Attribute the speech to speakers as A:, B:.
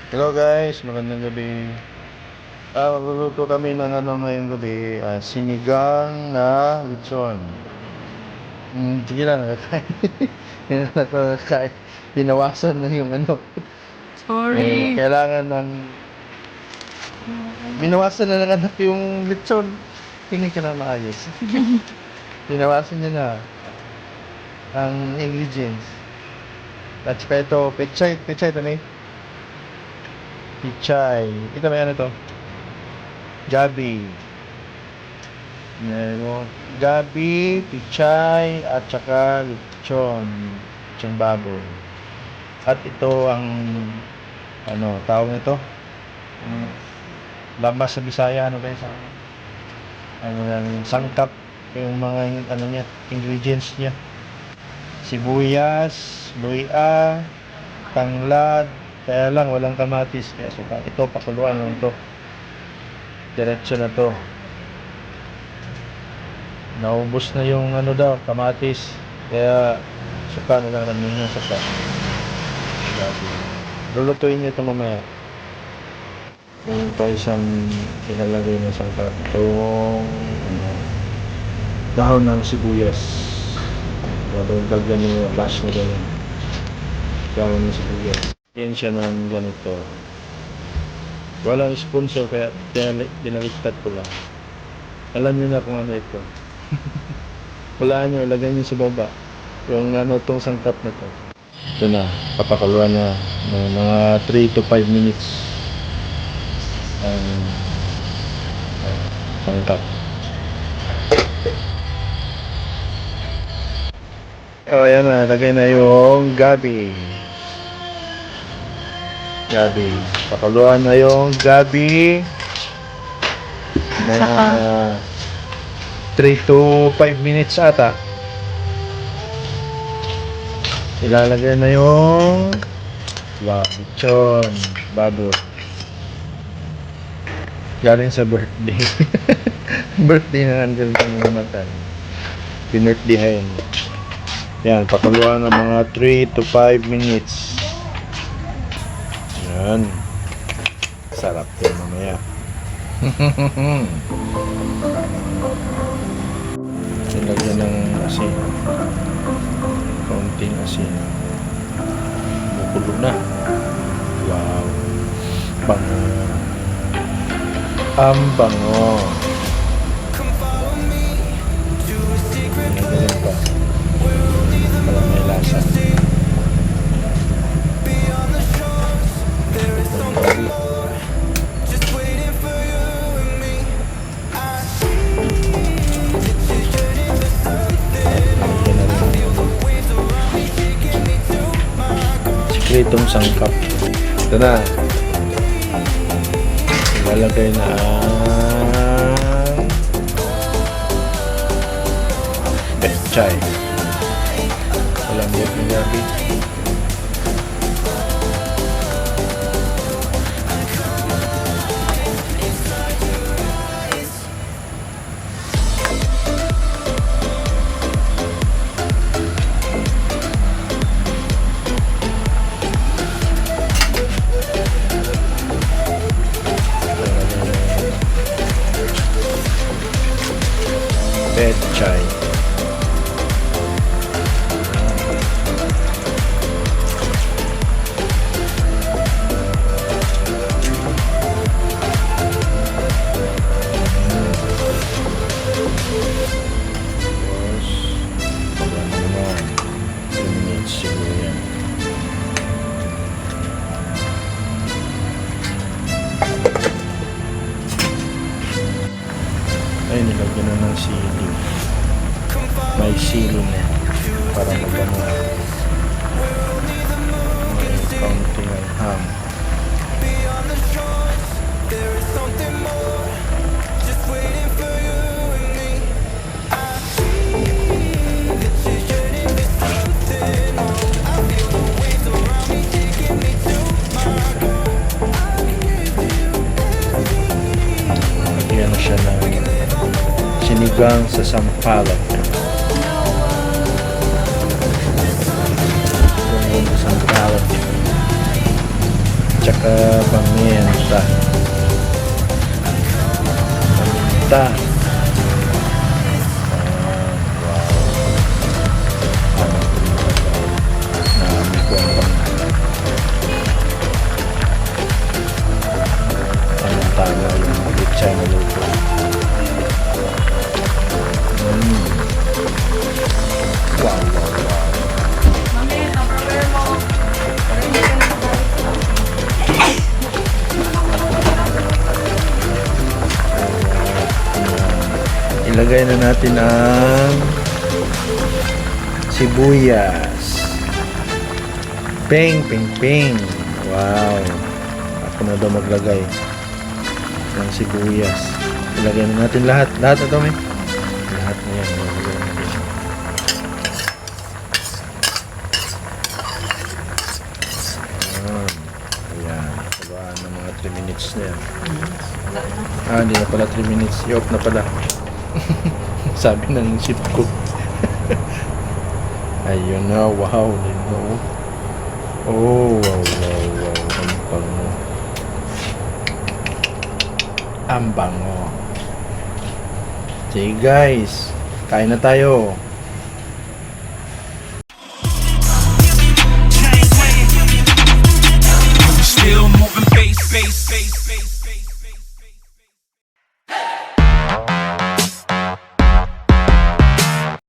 A: Hello guys, magandang gabi. Magluluto kami ng ngayong gabi, sinigang na lechon. Sige lang, nakakain. Hindi na nakakain. Pinawasan na yung
B: Sorry.
A: kailangan ng... Binawasan na ng anak yung lechon. Tingnan ka na maayos. Binawasan niya na ang ingredients. At saka ito, pechay ito na Pichay. Ito may to? Gabi. Gabi, pichay, at saka lechon. Lechon baboy. At ito ang tawag nito? Lambas sa Bisaya, ano ba yun? Sangkap yung mga niya, ingredients niya. Sibuyas, luya, tanglad, kaya lang walang kamatis, kaya suka. Ito pakuluan lang to. Diretso na to. Naubos na yung kamatis, kaya suka na lang namin yung suka. Lulutuin nyo ito mamaya. Yung pa isang ilalagay na sangkap. Itong dahon ng sibuyas. Dagdagan yung flash na gano'n. Dahon ng sibuyas. Yan siya ng ganito. Walang sponsor kaya dinaliktad ko lang. Alam niyo na kung ano ito. Walaan nyo, ilagay nyo sa baba. Yung tong sangkap na to. Ito na, papakaluan na ng mga 3 to 5 minutes. Ang sangkap. Ayan na, lagay na yung gabi. Pakaluan na yung gabi. Na 3 to 5 minutes ata. Ilalagay na yung lechon baboy. Galing sa birthday. Birthday na nandun ng namatay. Pinirthdayan. Yan, pakaluan ng mga 3 to 5 minutes. Yan. Sarap din mamaya. Nilagyan ng asin. Kaunting asin. Bukulo na. Wow. Bango. Ang bango. Ganyan pa. Para may lasa. Sikretong sangkap. Ito na. Ilalagay na ang pechay. Walang biyot ng gabi. Pechay. Ay, nilagyan na ng sili. May sili na para magano. May kaunting ham. Lagyan na siya ng sinigang sa sampalok. Sinigang sa sampalok. Tsaka paminta. Naamoy ko ang tama yung picture na luto. Wow, wow, wow.
B: Mami, tupperware mo. Pero hindi ka nakabalik.
A: Ilagay na natin ang sibuyas. Ping, ping, ping. Wow. Ako na daw maglagay ng sibuyas. Ilagay na natin lahat. Lahat na ito, may. Lahat na yan. Ilagay natin. Ayan. Tagaan ng mga 3 minutes na yan. Hindi na pala 3 minutes. I-off na pala. Sabi ng chef ko. Ayun na. Wow. Lino. Oh, wow, wow, wow. Ang bango. Ang bango. Sige guys. Kain na tayo.